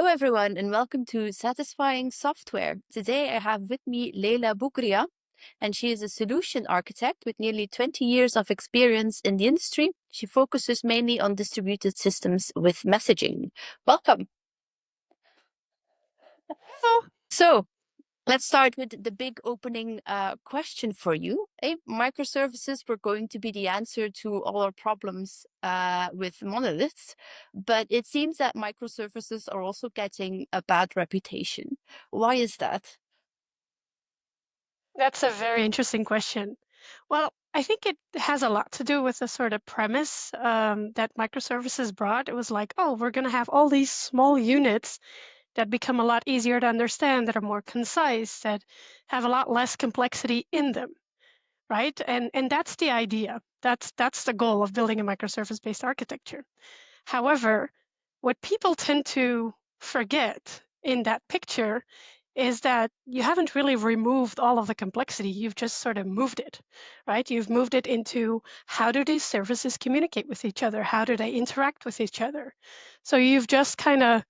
everyone, and welcome to Satisfying Software. Today, I have with me Laïla Bougriâ, and she is a solution architect with nearly 20 years of experience in the industry. She focuses mainly on distributed systems with messaging. Welcome. Oh, So, let's start with the big opening question for you. Microservices were going to be the answer to all our problems with monoliths, but it seems that microservices are also getting a bad reputation. Why is that? that's a very interesting question. Well, I think it has a lot to do with the sort of premise that microservices brought. It was like, oh, we're going to have all these small units that become a lot easier to understand, that are more concise, that have a lot less complexity in them, right? And that's the idea. That's the goal of building a microservice-based architecture. However, what people tend to forget in that picture is that you haven't really removed all of the complexity. You've just sort of moved it, right? You've moved it into how do these services communicate with each other? How do they interact with each other? So you've just kind of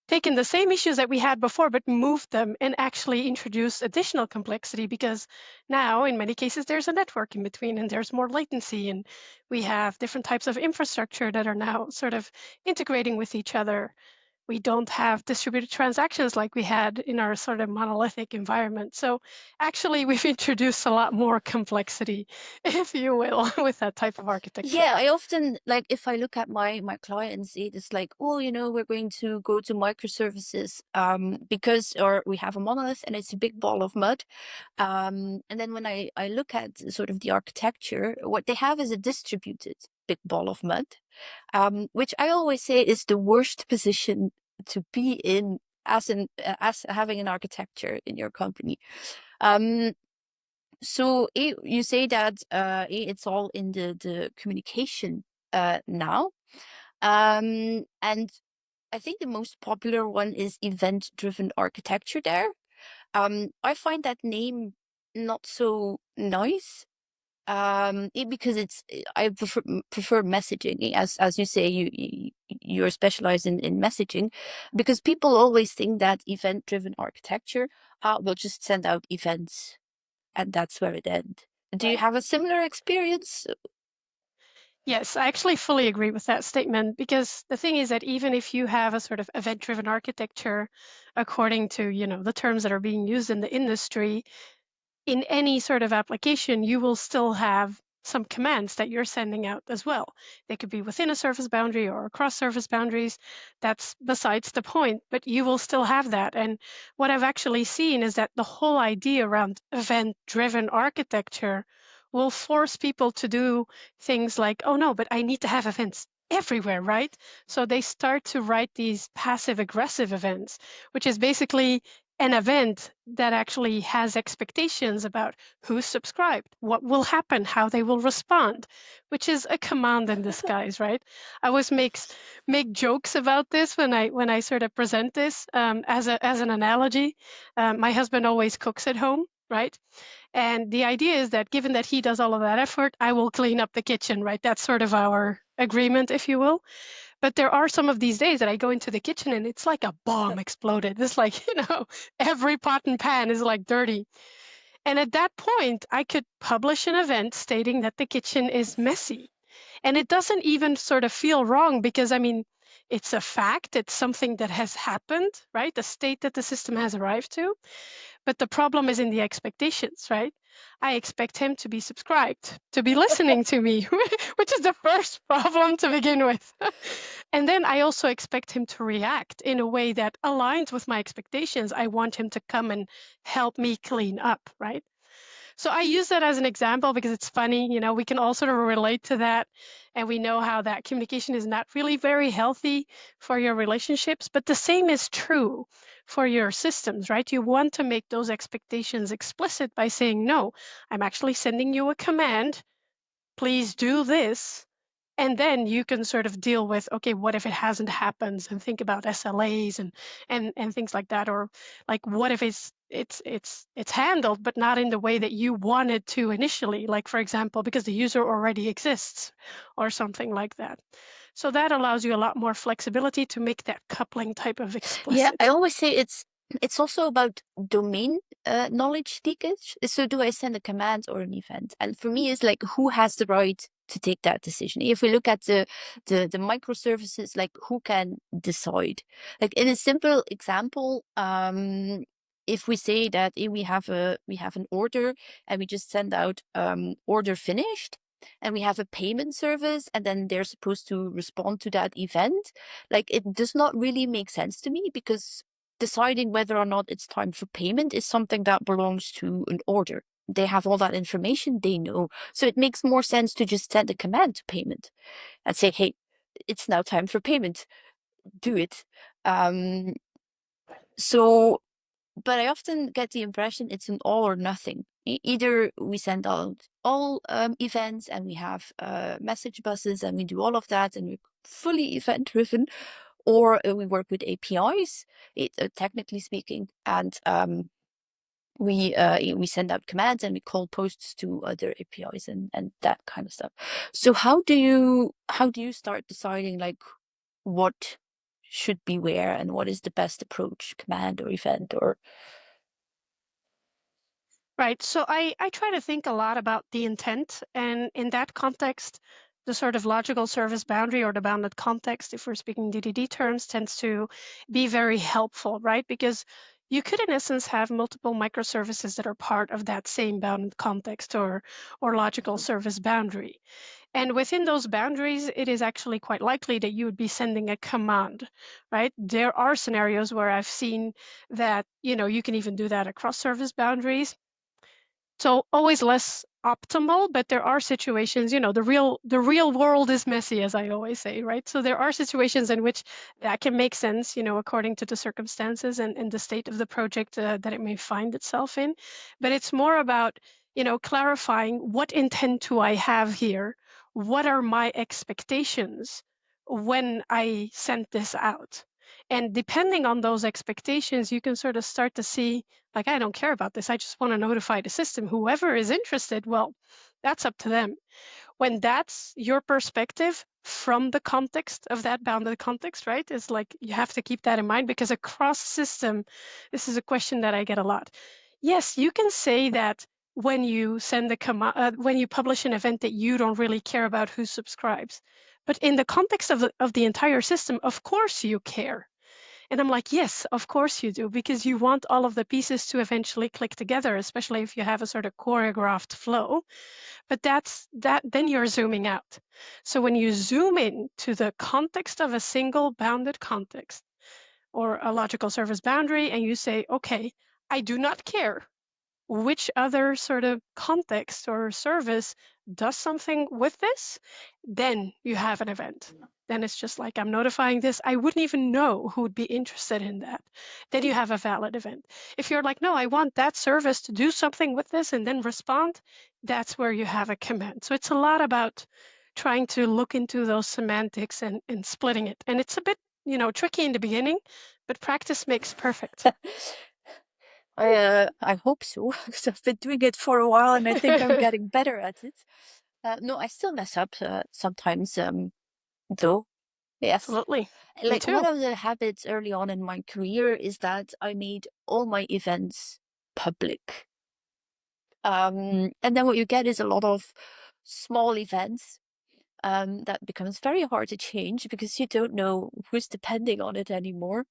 taken the same issues that we had before, but moved them and actually introduced additional complexity because now, in many cases, there's a network in between and there's more latency, and we have different types of infrastructure that are now sort of integrating with each other. We don't have distributed transactions like we had in our sort of monolithic environment. So actually, we've introduced a lot more complexity, if you will, with that type of architecture. Yeah, I often like if I look at my clients, it's like, oh, we're going to go to microservices because or we have a monolith and it's a big ball of mud. And then when I look at sort of the architecture, what they have is a distributed big ball of mud, which I always say is the worst position to be in as having an architecture in your company. Um, so you say that it's all in the communication now. And I think the most popular one is event-driven architecture there. I find that name not so nice. Because I prefer messaging, as you say, you're specialized in messaging, because people always think that event-driven architecture will just send out events and that's where it ends. Do you Right. have a similar experience? Yes, I actually fully agree with that statement because the thing is that even if you have a sort of event-driven architecture, according to, the terms that are being used in the industry, in any sort of application, you will still have some commands that you're sending out as well. They could be within a service boundary or across service boundaries. That's besides the point, but you will still have that. And what I've actually seen is that the whole idea around event-driven architecture will force people to do things like, oh no, but I need to have events everywhere, right? So they start to write these passive aggressive events, which is basically an event that actually has expectations about who's subscribed, what will happen, how they will respond, which is a command in disguise, right? I always make jokes about this when I sort of present this as an analogy. My husband always cooks at home, right? And the idea is that given that he does all of that effort, I will clean up the kitchen, right? That's sort of our agreement, if you will. But there are some of these days that I go into the kitchen and it's like a bomb exploded. It's like, every pot and pan is like dirty. And at that point, I could publish an event stating that the kitchen is messy. And it doesn't even sort of feel wrong because, I mean, it's a fact, it's something that has happened, right? The state that the system has arrived to. But the problem is in the expectations, right? I expect him to be subscribed, to be listening to me, which is the first problem to begin with. And then I also expect him to react in a way that aligns with my expectations. I want him to come and help me clean up, right? So I use that as an example because it's funny, we can all sort of relate to that. And we know how that communication is not really very healthy for your relationships. But the same is true for your systems, right? You want to make those expectations explicit by saying, no, I'm actually sending you a command. Please do this. And then you can sort of deal with, okay, what if it hasn't happened, and think about SLAs and things like that, or like what if it's handled but not in the way that you wanted to initially, like for example, because the user already exists or something like that. So that allows you a lot more flexibility to make that coupling type of Yeah, I explicit. always say it's also about domain knowledge leakage. So do I send a command or an event? And for me, it's like who has the right to take that decision? If we look at the microservices, like who can decide? Like in a simple example, if we say that we have an order and we just send out order finished, and we have a payment service, and then they're supposed to respond to that event, like it does not really make sense to me, because deciding whether or not it's time for payment is something that belongs to an order. They have all that information, they know. So it makes more sense to just send a command to payment and say, hey, it's now time for payment. Do it. Um, so, but I often get the impression it's an all or nothing. Either we send out all events and we have message buses and we do all of that and we're fully event driven, or we work with APIs, technically speaking, and we send out commands and we call posts to other APIs and that kind of stuff. So how do you start deciding like what should be where and what is the best approach, command or event or Right. So I try to think a lot about the intent. And in that context, the sort of logical service boundary or the bounded context, if we're speaking DDD terms, tends to be very helpful, right? Because you could, in essence, have multiple microservices that are part of that same bounded context or logical service boundary. And within those boundaries, it is actually quite likely that you would be sending a command, right? There are scenarios where I've seen that, you can even do that across service boundaries. So always less optimal, but there are situations, the real world is messy, as I always say, right? So there are situations in which that can make sense, according to the circumstances and the state of the project that it may find itself in. But it's more about, clarifying what intent do I have here? What are my expectations when I send this out? And depending on those expectations, you can sort of start to see, like, I don't care about this. I just want to notify the system. Whoever is interested, well, that's up to them. When that's your perspective from the context of that bounded context, right? Is like you have to keep that in mind, because across system, this is a question that I get a lot. Yes, you can say that when you send a when you publish an event that you don't really care about who subscribes. But in the context of the entire system, of course you care. And I'm like, yes, of course you do, because you want all of the pieces to eventually click together, especially if you have a sort of choreographed flow. But then you're zooming out. So when you zoom in to the context of a single bounded context or a logical service boundary, and you say, okay, I do not care which other sort of context or service does something with this, then you have an event. Then it's just like, I'm notifying this. I wouldn't even know who would be interested in that. Then you have a valid event. If you're like, no, I want that service to do something with this and then respond, that's where you have a command. So it's a lot about trying to look into those semantics and splitting it. And it's a bit, tricky in the beginning, but practice makes perfect. I hope so, because I've been doing it for a while and I think I'm getting better at it. No, I still mess up sometimes, though. Yes. Absolutely. Me Like one too. of the habits early on in my career is that I made all my events public. And then what you get is a lot of small events that becomes very hard to change because you don't know who's depending on it anymore.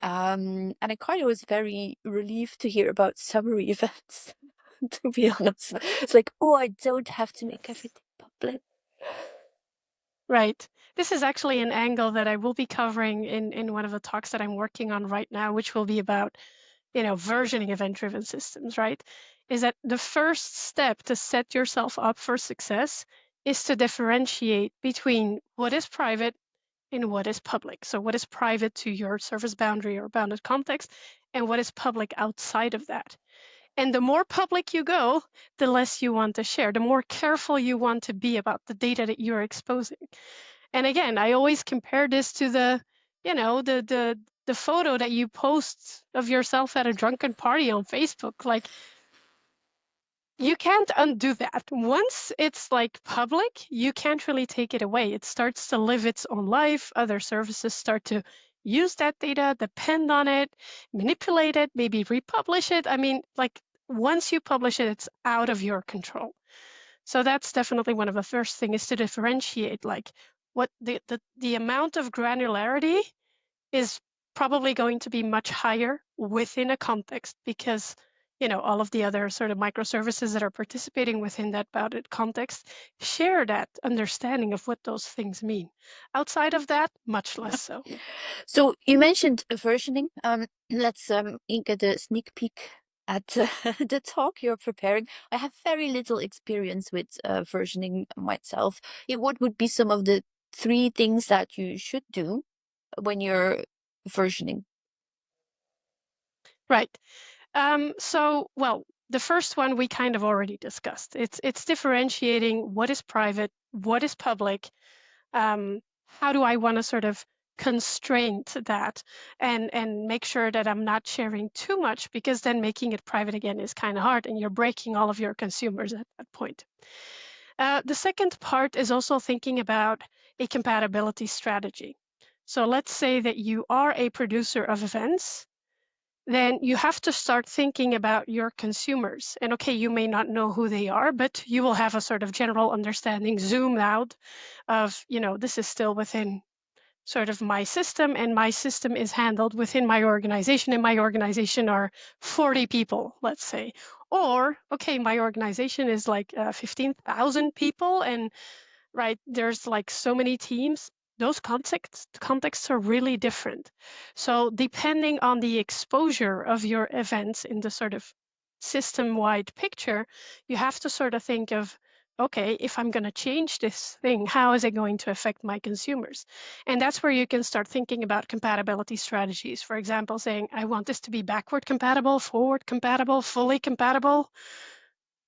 And I kind of was very relieved to hear about summary events, to be honest. It's like, oh, I don't have to make everything public. Right. This is actually an angle that I will be covering in one of the talks that I'm working on right now, which will be about, versioning event-driven systems, right? Is that the first step to set yourself up for success is to differentiate between what is private and what is public. So what is private to your service boundary or bounded context, and what is public outside of that. And the more public you go, the less you want to share, the more careful you want to be about the data that you're exposing. And again, I always compare this to the photo that you post of yourself at a drunken party on Facebook. Like, You can't undo that. Once it's like public, you can't really take it away. It starts to live its own life. Other services start to use that data, depend on it, manipulate it, maybe republish it. I mean, like once you publish it, it's out of your control. So that's definitely one of the first things is to differentiate like what the amount of granularity is probably going to be much higher within a context because all of the other sort of microservices that are participating within that bounded context share that understanding of what those things mean. Outside of that, much less so. So you mentioned versioning. Let's get a sneak peek at the talk you're preparing. I have very little experience with versioning myself. What would be some of the three things that you should do when you're versioning? Right. Well, the first one we kind of already discussed. It's differentiating what is private, what is public, how do I want to sort of constrain to that and make sure that I'm not sharing too much because then making it private again is kind of hard and you're breaking all of your consumers at that point. The second part is also thinking about a compatibility strategy. So let's say that you are a producer of events, then you have to start thinking about your consumers. And okay, you may not know who they are, but you will have a sort of general understanding, zoomed out of, this is still within sort of my system, and my system is handled within my organization, and my organization are 40 people, let's say. Or, okay, my organization is like 15,000 people, and right? There's like so many teams. Those contexts are really different. So depending on the exposure of your events in the sort of system-wide picture, you have to sort of think of, okay, if I'm going to change this thing, how is it going to affect my consumers? And that's where you can start thinking about compatibility strategies. For example, saying, I want this to be backward compatible, forward compatible, fully compatible.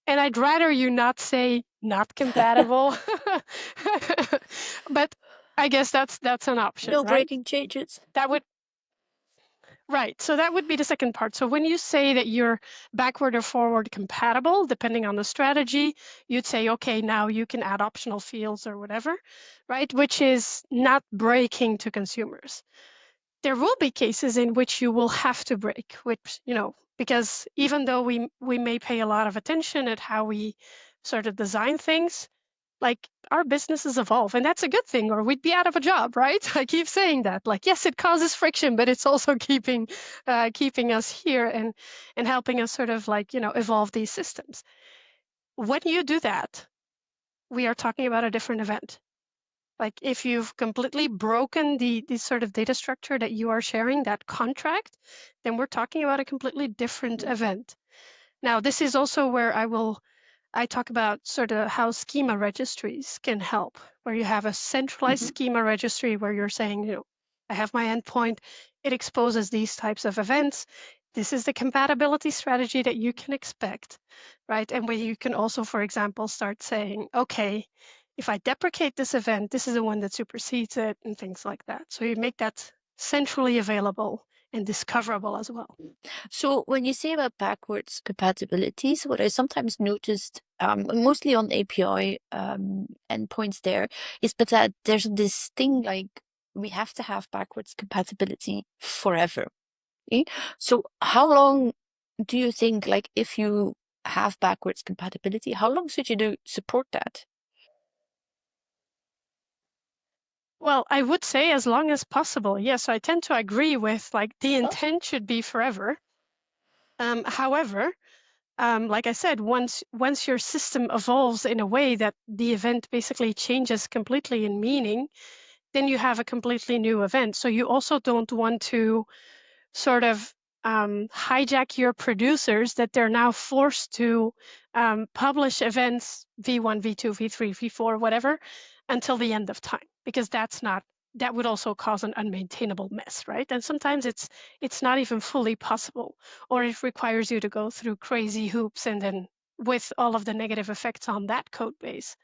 And I'd rather you not say not compatible. But I guess that's an option, No right? breaking changes. That would right. So that would be the second part. So when you say that you're backward or forward compatible, depending on the strategy, you'd say, okay, now you can add optional fields or whatever, right? Which is not breaking to consumers. There will be cases in which you will have to break, which, because even though we may pay a lot of attention at how we sort of design things, like our businesses evolve, and that's a good thing, or we'd be out of a job, right? I keep saying that. Like, yes, it causes friction, but it's also keeping us here and helping us sort of like, evolve these systems. When you do that, we are talking about a different event. Like if you've completely broken the sort of data structure that you are sharing, that contract, then we're talking about a completely different event. Now, this is also where I talk about sort of how schema registries can help, where you have a centralized Mhm. schema registry where you're saying, I have my endpoint, it exposes these types of events. This is the compatibility strategy that you can expect, right? And where you can also, for example, start saying, okay, if I deprecate this event, this is the one that supersedes it, and things like that. So you make that centrally available and discoverable as well. So when you say about backwards compatibilities, what I sometimes noticed, mostly on API endpoints there, is but that there's this thing like we have to have backwards compatibility forever. Okay? So how long do you think, like if you have backwards compatibility, how long should you do support that? Well, I would say as long as possible. Yes, I tend to agree with like the Oh, intent should be forever. However, like I said, once your system evolves in a way that the event basically changes completely in meaning, then you have a completely new event. So you also don't want to sort of hijack your producers that they're now forced to publish events V1, V2, V3, V4, whatever, until the end of time, because that would also cause an unmaintainable mess, right? And sometimes it's not even fully possible, or it requires you to go through crazy hoops and then with all of the negative effects on that code base.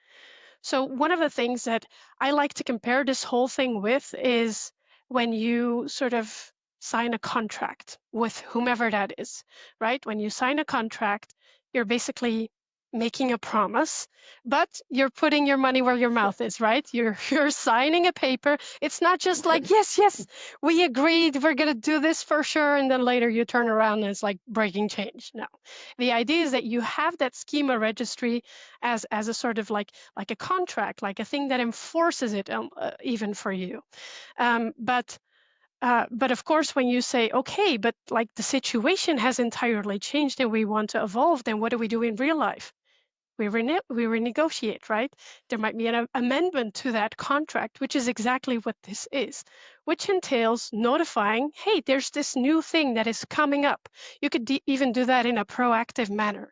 So one of the things that I like to compare this whole thing with is when you sort of sign a contract with whomever that is, right? When you sign a contract, you're basically making a promise, but you're putting your money where your mouth is, right? You're signing a paper. It's not just like, yes, yes, we agreed, we're gonna do this for sure, and then later you turn around and it's like breaking change. No. The idea is that you have that schema registry as a sort of like a contract, like a thing that enforces it, even for you. But of course, when you say, okay, but like the situation has entirely changed and we want to evolve, then what do we do in real life? We renegotiate, right? There might be an amendment to that contract, which is exactly what this is, which entails notifying, hey, there's this new thing that is coming up. You could even do that in a proactive manner.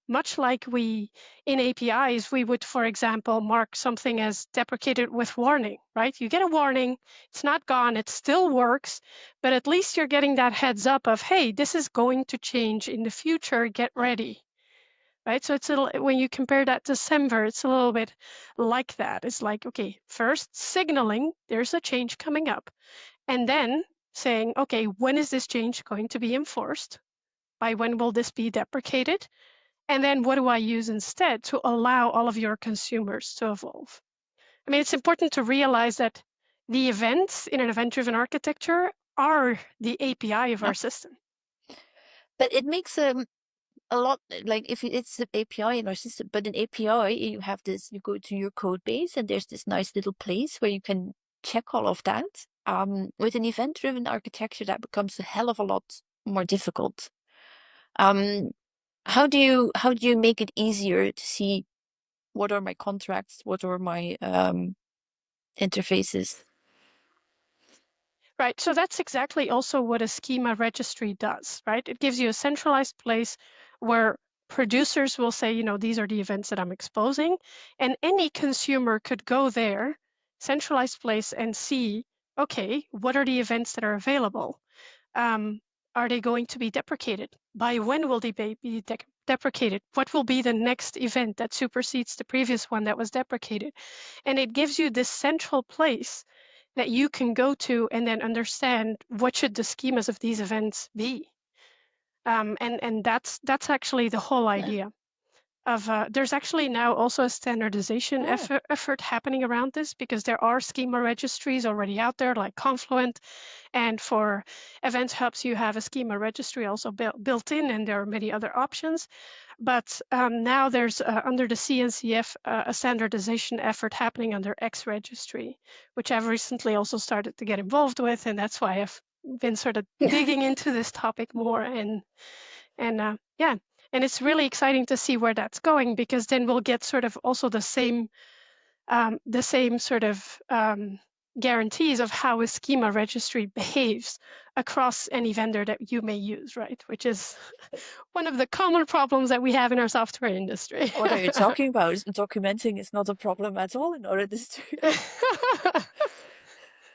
Much like we, in APIs, we would, for example, mark something as deprecated with warning, right? You get a warning, it's not gone, it still works, but at least you're getting that heads up of, hey, this is going to change in the future, get ready. Right, so it's a little, when you compare that to Semver, it's a little bit like that. It's like, okay, first signaling there's a change coming up, and then saying, okay, when is this change going to be enforced? By when will this be deprecated? And then what do I use instead to allow all of your consumers to evolve? I mean, it's important to realize that the events in an event-driven architecture are the API of Yeah. our system. But it makes a lot, like if it's the API in our system, but in API you have this, you go to your code base and there's this nice little place where you can check all of that. With an event-driven architecture, that becomes a hell of a lot more difficult. Um, how do you make it easier to see what are my contracts, what are my interfaces? Right, so that's exactly also what a schema registry does, right? It gives you a centralized place where producers will say, you know, these are the events that I'm exposing, and any consumer could go there, centralized place, and see, okay, what are the events that are available? Um, are they going to be deprecated? By when will they be deprecated? What will be the next event that supersedes the previous one that was deprecated? And it gives you this central place that you can go to and then understand what should the schemas of these events be. And that's actually the whole Yeah. idea of there's actually now also a standardization Oh, effort happening around this, because there are schema registries already out there like Confluent, and for event hubs you have a schema registry also built in, and there are many other options. But now there's under the CNCF a standardization effort happening under X registry, which I've recently also started to get involved with, and that's why I've been sort of digging into this topic more. And yeah, and it's really exciting to see where that's going, because then we'll get sort of also the same sort of guarantees of how a schema registry behaves across any vendor that you may use, right? Which is one of the common problems that we have in our software industry. what are you talking about? Documenting is not a problem at all in our industry.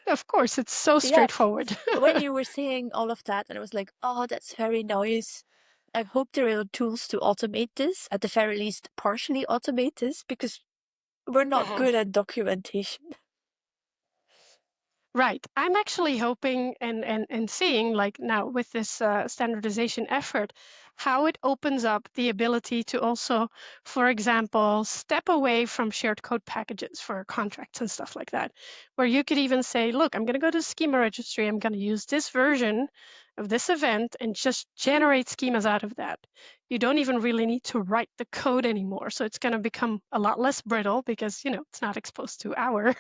Of course, it's so Yeah, straightforward. when you were saying all of that, and I was like, oh, that's very nice. I hope there are tools to automate this, at the very least, partially automate this, because we're not Mhm. good at documentation. Right. I'm actually hoping and seeing, like now with this standardization effort, how it opens up the ability to also, for example, step away from shared code packages for contracts and stuff like that, where you could even say, look, I'm going to go to the schema registry, I'm going to use this version of this event and just generate schemas out of that. You don't even really need to write the code anymore. So it's going to become a lot less brittle, because, you know, it's not exposed to our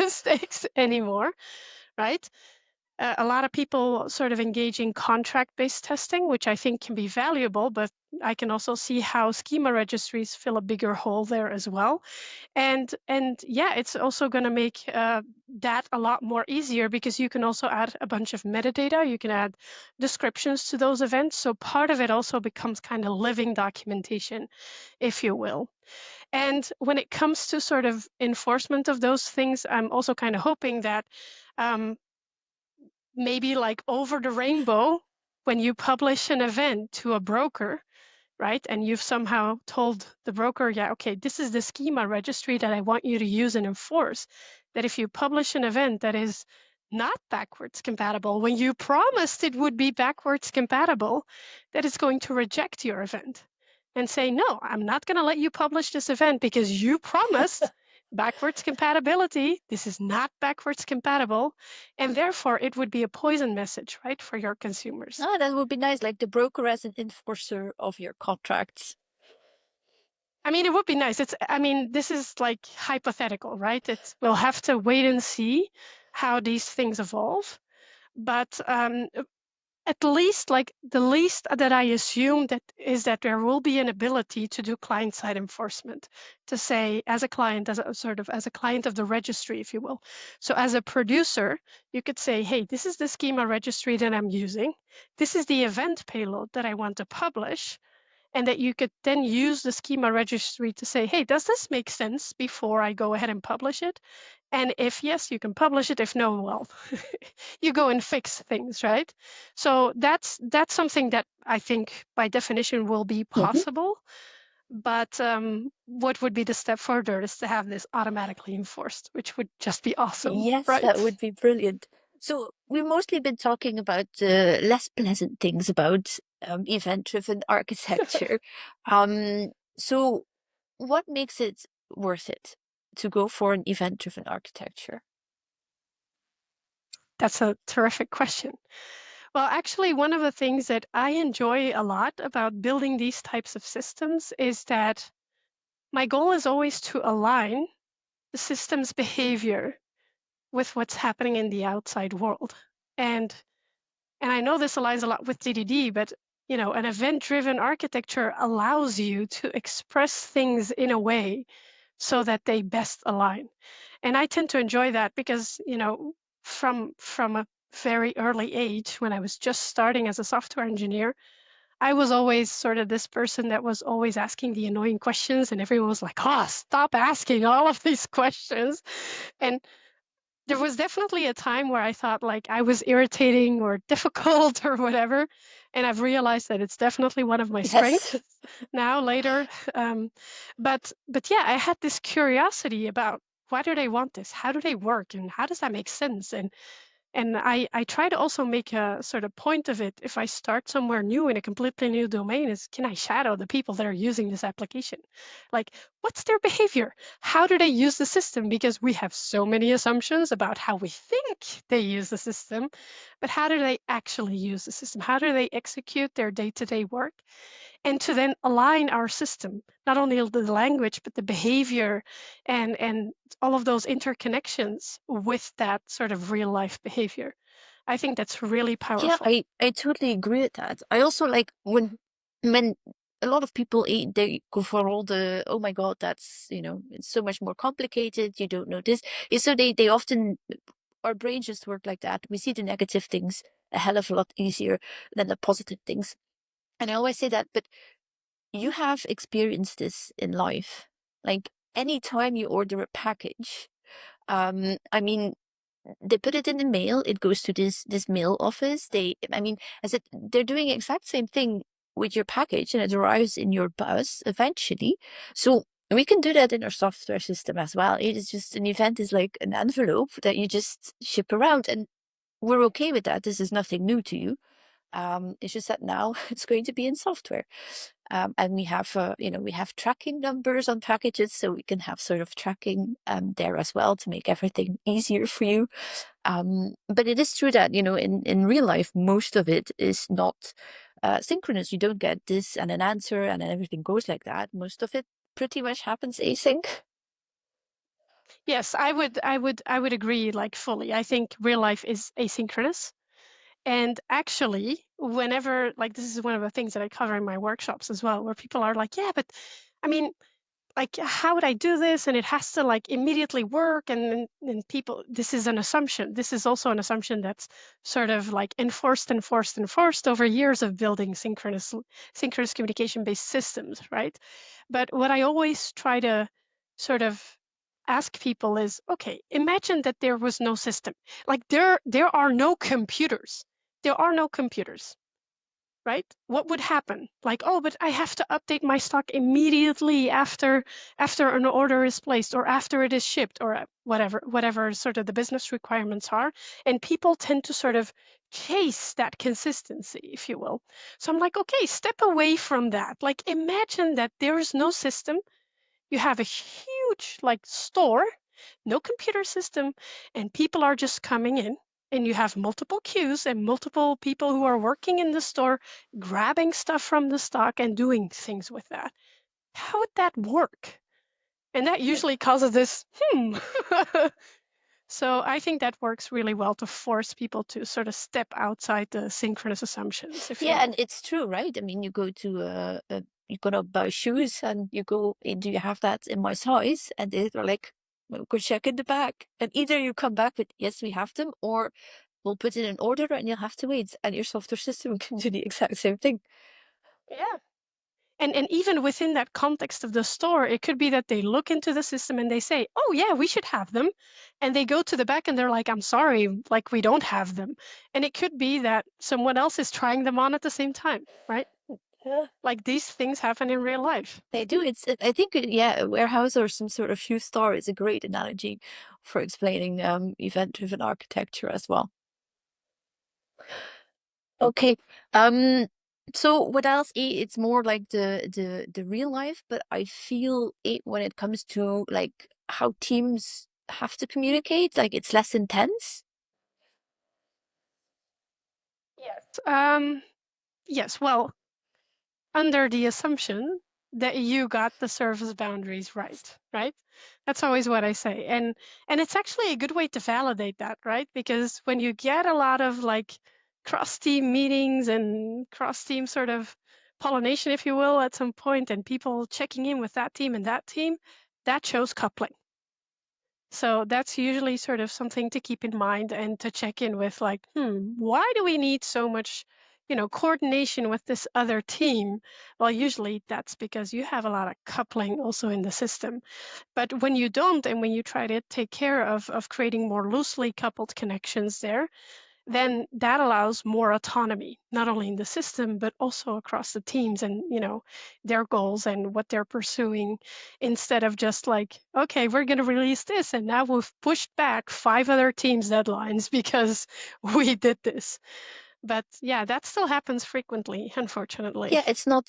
mistakes anymore, right? A lot of people sort of engage in contract-based testing, which I think can be valuable, but I can also see how schema registries fill a bigger hole there as well. And yeah, it's also going to make that a lot more easier, because you can also add a bunch of metadata. You can add descriptions to those events. So part of it also becomes kind of living documentation, if you will. And when it comes to sort of enforcement of those things, I'm also kind of hoping that um, maybe like over the rainbow, when you publish an event to a broker, right? And you've somehow told the broker, yeah, okay, this is the schema registry that I want you to use and enforce. That if you publish an event that is not backwards compatible, when you promised it would be backwards compatible, that it's going to reject your event. and say, no, I'm not going to let you publish this event because you promised backwards compatibility. This is not backwards compatible. And therefore, it would be a poison message, right, for your consumers. Oh, that would be nice, like the broker as an enforcer of your contracts. I mean, it would be nice. I mean, this is like hypothetical, right? We'll have to wait and see how these things evolve. But at least, like the least that I assume that is that there will be an ability to do client-side enforcement, to say as a client, as a sort of as a client of the registry, if you will. So as a producer, you could say, hey, this is the schema registry that I'm using. This is the event payload that I want to publish. And that you could then use the schema registry to say, hey, does this make sense before I go ahead and publish it? And if yes, you can publish it. If no, well, you go and fix things, right? So that's something that I think by definition will be Mhm. possible. But what would be the step further is to have this automatically enforced, which would just be awesome, Yes, right? that would be brilliant. So we've mostly been talking about less pleasant things about event-driven architecture. So what makes it worth it to go for an event-driven architecture? That's a terrific question. Well, actually, one of the things that I enjoy a lot about building these types of systems is that my goal is always to align the system's behavior with what's happening in the outside world. And I know this aligns a lot with DDD, but an event-driven architecture allows you to express things in a way so that they best align. And I tend to enjoy that because, from a very early age, when I was just starting as a software engineer, I was always sort of this person that was always asking the annoying questions, and everyone was like, "Oh, stop asking all of these questions." And there was definitely a time where I thought like I was irritating or difficult or whatever, and I've realized that it's definitely one of my Yes. strengths now later. Um, but yeah, I had this curiosity about why do they want this? How do they work? And how does that make sense? And I try to also make a sort of point of it if I start somewhere new in a completely new domain is can I shadow the people that are using this application? Like, what's their behavior? How do they use the system? Because we have so many assumptions about how we think they use the system, but how do they actually use the system? How do they execute their day-to-day work? And to then align our system, not only the language, but the behavior and all of those interconnections with that sort of real life behavior. I think that's really Yeah, powerful. I totally agree with that. I also like when a lot of people they go for all the, oh my God, that's, it's so much more complicated. You don't know this. Yeah, so they often, our brains just work like that. We see the negative things a hell of a lot easier than the positive things. And I always say that, but you have experienced this in life. Like anytime you order a package, I mean, they put it in the mail, it goes to this mail office. I mean, I said they're doing the exact same thing with your package and it arrives in your bus eventually. So we can do that in our software system as well. It is just an event is like an envelope that you just ship around, and we're okay with that. This is nothing new to you. It's just that now it's going to be in software. And we have, we have tracking numbers on packages, so we can have sort of tracking there as well to make everything easier for you. But it is true that, in real life, most of it is not synchronous. You don't get this and an answer and then everything goes like that. Most of it pretty much happens async. Yes, I would agree like fully. I think real life is asynchronous. And actually, whenever like this is one of the things that I cover in my workshops as well, where people are like, yeah, but I mean, like how would I do this, and it has to like immediately work, and people, this is an assumption, this is also an assumption that's sort of like enforced over years of building synchronous communication based systems, right? But what I always try to sort of ask people is, okay, imagine that there was no system, like there are no computers, there are no computers, right? What would happen? Like, oh, but I have to update my stock immediately after an order is placed or after it is shipped or whatever sort of the business requirements are. And people tend to sort of chase that consistency, if you will. So I'm like, okay, step away from that. Like, imagine that there is no system. You have a huge like store, no computer system, and people are just coming in, and you have multiple queues and multiple people who are working in the store, grabbing stuff from the stock and doing things with that. How would that work? And that usually causes this, So I think that works really well to force people to sort of step outside the synchronous assumptions, if you Yeah, and will. it's true, right? I mean, you go to you're gonna buy shoes, and you go, do you have that in my size? And they're like, well, go check in the back. And either you come back with, yes, we have them, or we'll put in an order and you'll have to wait. And your software system can do the exact same thing. Yeah. And even within that context of the store, it could be that they look into the system and they say, "Oh yeah, we should have them," and they go to the back and they're like, "I'm sorry, like we don't have them," and it could be that someone else is trying them on at the same time, right? Yeah. Like these things happen in real life. They do. I think, yeah, a warehouse or some sort of shoe store is a great analogy for explaining event-driven architecture as well. Okay. So what else? It's more like the real life, but I feel it when it comes to like how teams have to communicate, like it's less intense. Yes. Yes. Well, under the assumption that you got the service boundaries right, right? That's always what I say. And it's actually a good way to validate that, right? Because when you get a lot of like cross team meetings and cross team sort of pollination, if you will, at some point, and people checking in with that team, that shows coupling. So that's usually sort of something to keep in mind and to check in with, like, why do we need so much, coordination with this other team? Well, usually that's because you have a lot of coupling also in the system. But when you don't, and when you try to take care of creating more loosely coupled connections there, then that allows more autonomy, not only in the system, but also across the teams and, their goals and what they're pursuing, instead of just like, okay, we're going to release this. And now we've pushed back 5 other teams' deadlines because we did this. But yeah, that still happens frequently, unfortunately. Yeah, it's not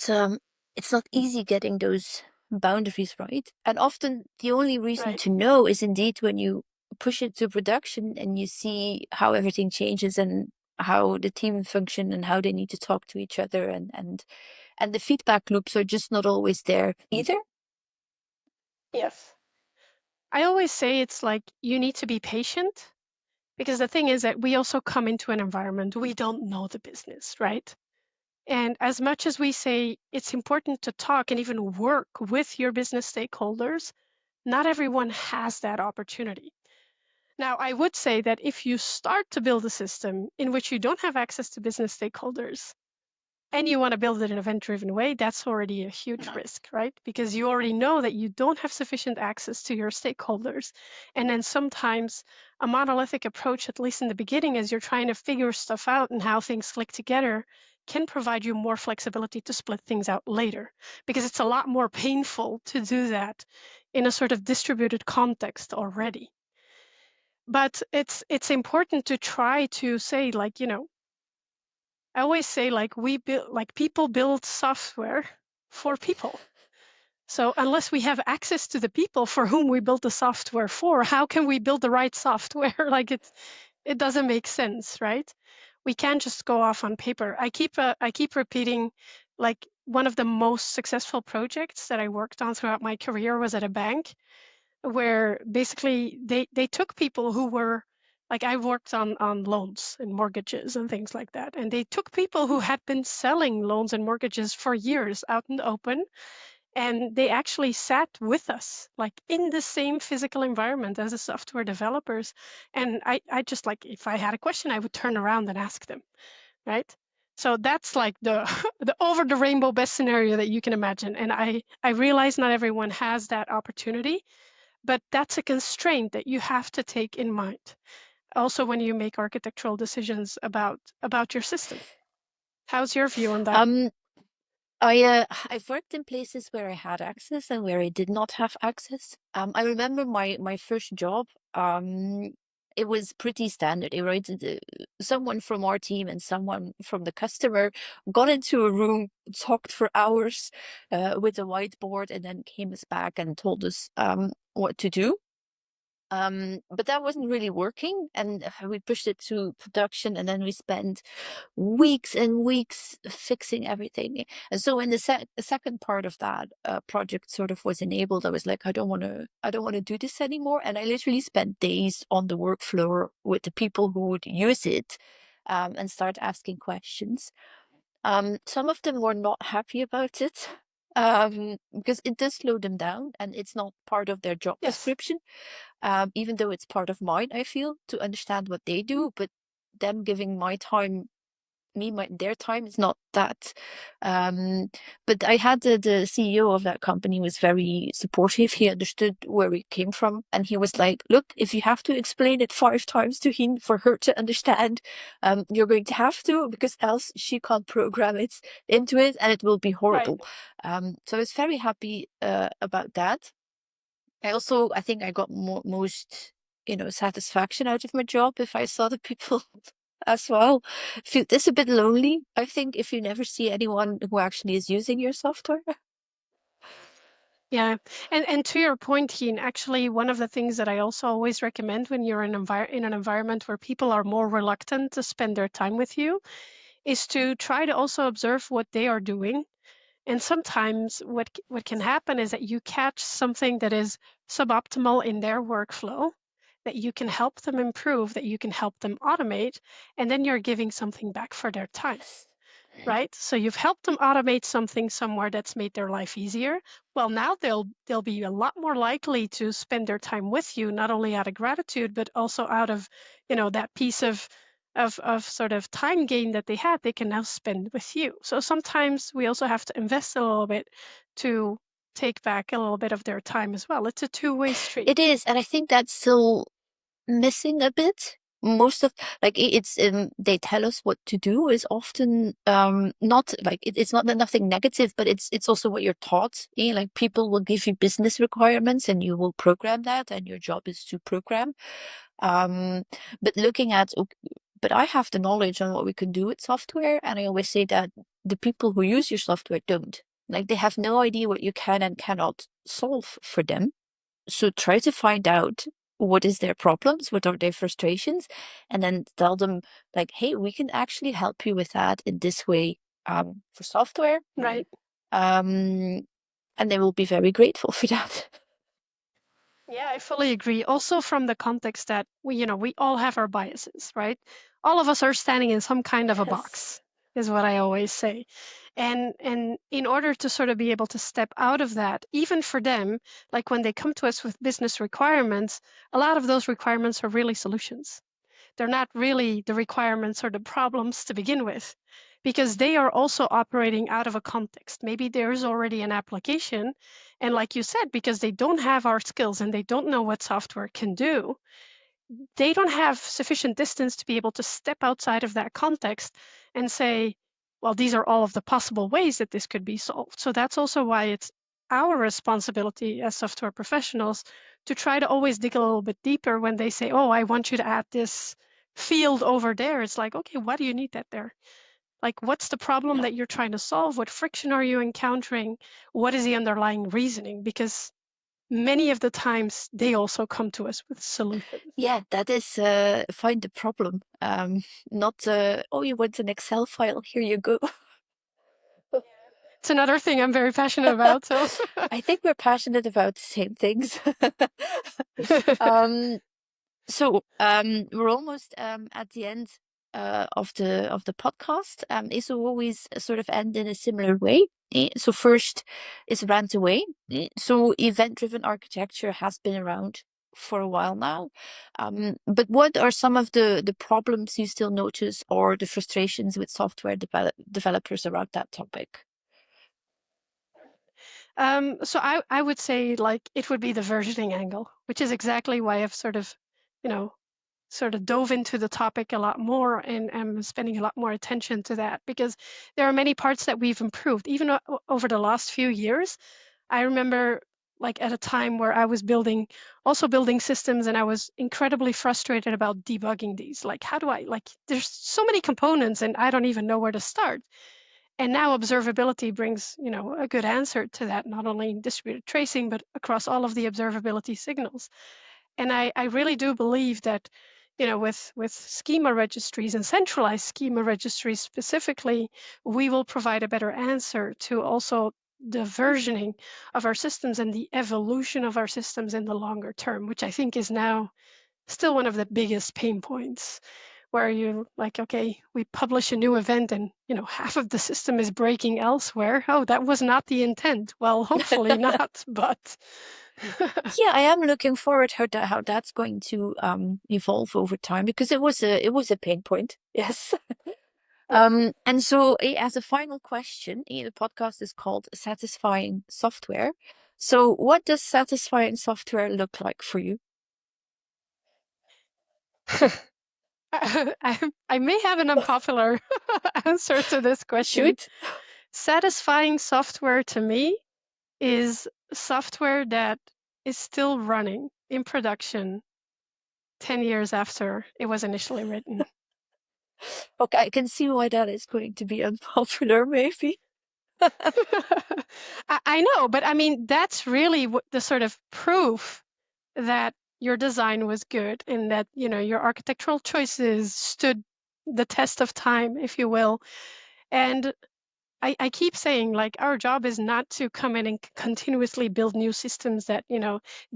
easy getting those boundaries right. And often the only reason Right. to know is indeed when you push it to production and you see how everything changes and how the team function and how they need to talk to each other, and the feedback loops are just not always there either. Yes. I always say it's like you need to be patient, because the thing is that we also come into an environment we don't know the business, right? And as much as we say it's important to talk and even work with your business stakeholders, not everyone has that opportunity. Now, I would say that if you start to build a system in which you don't have access to business stakeholders, and you want to build it in an event-driven way, that's already a huge risk, right? Because you already know that you don't have sufficient access to your stakeholders. And then sometimes a monolithic approach, at least in the beginning, as you're trying to figure stuff out and how things click together, can provide you more flexibility to split things out later. Because it's a lot more painful to do that in a sort of distributed context already. But it's important to try to say, like, I always say, like, we build, like, people build software for people. So unless we have access to the people for whom we build the software for, how can we build the right software? Like, it doesn't make sense, right? We can't just go off on paper. I keep repeating, like, one of the most successful projects that I worked on throughout my career was at a bank, where basically they took people who were, like, I worked on loans and mortgages and things like that, and they took people who had been selling loans and mortgages for years out in the open, and they actually sat with us, like, in the same physical environment as the software developers. And I just, like, if I had a question, I would turn around and ask them, right? So that's like the the over the rainbow best scenario that you can imagine. And I realize not everyone has that opportunity, but that's a constraint that you have to take in mind also when you make architectural decisions about your system. How's your view on that? Um, I've worked in places where I had access and where I did not have access. I remember my first job. It was pretty standard. It right, someone from our team and someone from the customer got into a room, talked for hours, with a whiteboard, and then came us back and told us what to do. But that wasn't really working, and we pushed it to production, and then we spent weeks and weeks fixing everything. And so when the second part of that project sort of was enabled, I was like, I don't want to do this anymore. And I literally spent days on the work floor with the people who would use it, and start asking questions. Some of them were not happy about it. Because it does slow them down and it's not part of their job Yes. description, even though it's part of mine, I feel, to understand what they do, but them giving my time, their time is not that. Um, but I had the CEO of that company was very supportive. He understood where we came from, and he was like, "Look, if you have to explain it 5 times to him for her to understand, you're going to have to, because else she can't program it into it, and it will be Right. horrible." So I was very happy about that. I think I got most, satisfaction out of my job if I saw the people as well. Feel this a bit lonely, I think, if you never see anyone who actually is using your software. Yeah. And to your point, Heen, actually one of the things that I also always recommend when you're in an environment where people are more reluctant to spend their time with you is to try to also observe what they are doing. And sometimes what can happen is that you catch something that is suboptimal in their workflow, that you can help them improve, that you can help them automate, and then you're giving something back for their time, Yes. right? So you've helped them automate something somewhere that's made their life easier. Well, now they'll be a lot more likely to spend their time with you, not only out of gratitude, but also out of, that piece of sort of time gain that they had, they can now spend with you. So sometimes we also have to invest a little bit to take back a little bit of their time as well. It's a two-way street. It is, and I think that's still missing a bit. Most of like it's they tell us what to do is often not like it's not nothing negative, but it's also what you're taught. Like people will give you business requirements and you will program that, and your job is to program. Um, but looking at but I have the knowledge on what we can do with software, and I always say that the people who use your software don't. Like they have no idea what you can and cannot solve for them. So try to find out what is their problems, what are their frustrations, and then tell them like, hey, we can actually help you with that in this way, for software. Right. Um, and they will be very grateful for that. Yeah, I fully agree. Also from the context that we all have our biases, right? All of us are standing in some kind of a Yes. box, is what I always say. And in order to sort of be able to step out of that, even for them, like when they come to us with business requirements, a lot of those requirements are really solutions. They're not really the requirements or the problems to begin with, because they are also operating out of a context. Maybe there is already an application, and like you said, because they don't have our skills and they don't know what software can do, they don't have sufficient distance to be able to step outside of that context and say, well, these are all of the possible ways that this could be solved. So that's also why it's our responsibility as software professionals to try to always dig a little bit deeper when they say, oh, I want you to add this field over there. It's like, okay, why do you need that there? Like, what's the problem that you're trying to solve? What friction are you encountering? What is the underlying reasoning? Because many of the times they also come to us with solutions. Yeah, that is find the problem. Not oh, you want an Excel file, here you go. It's another thing I'm very passionate about. So, I think we're passionate about the same things. um we're almost at the end of the podcast. Is always sort of end in a similar way. So first is rant away. So event-driven architecture has been around for a while now. But what are some of the problems you still notice or the frustrations with software developers around that topic? so I would say like it would be the versioning angle, which is exactly why I've sort of, you know, sort of dove into the topic a lot more and am spending a lot more attention to that because there are many parts that we've improved. Even over the last few years, I remember like at a time where I was building systems and I was incredibly frustrated about debugging these. Like, how do I, like, there's so many components and I don't even know where to start. And now observability brings, a good answer to that, not only in distributed tracing, but across all of the observability signals. And I really do believe that, with schema registries and centralized schema registries specifically, we will provide a better answer to also the versioning of our systems and the evolution of our systems in the longer term, which I think is now still one of the biggest pain points where you like, okay, we publish a new event and, half of the system is breaking elsewhere. Oh, that was not the intent. Well, hopefully not, but Yeah, I am looking forward how that's going to evolve over time because it was a pain point. Yes. yeah. And so as a final question, the podcast is called Satisfying Software. So what does satisfying software look like for you? I may have an unpopular answer to this question. Shoot. Satisfying software to me is software that is still running in production 10 years after it was initially written. Okay, I can see why that is going to be unpopular, maybe. I know, but I mean, that's really the sort of proof that your design was good and that, your architectural choices stood the test of time, if you will. And I keep saying, like, our job is not to come in and continuously build new systems that,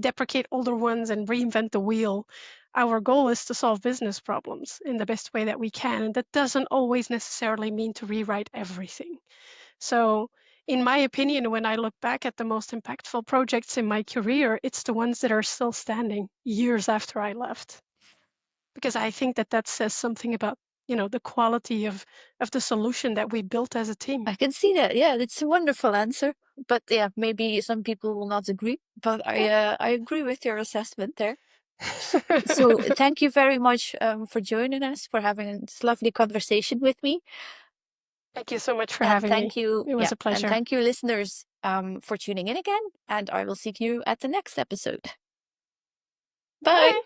deprecate older ones and reinvent the wheel. Our goal is to solve business problems in the best way that we can. And that doesn't always necessarily mean to rewrite everything. So, in my opinion, when I look back at the most impactful projects in my career, it's the ones that are still standing years after I left. Because I think that that says something about, the quality of the solution that we built as a team. I can see that. Yeah, it's a wonderful answer. But yeah, maybe some people will not agree. But I agree with your assessment there. So thank you very much for joining us, for having this lovely conversation with me. Thank you so much for And having me. thank you, It yeah, was a and pleasure. thank you, listeners, for tuning in again. And I will see you at the next episode. Bye. Bye.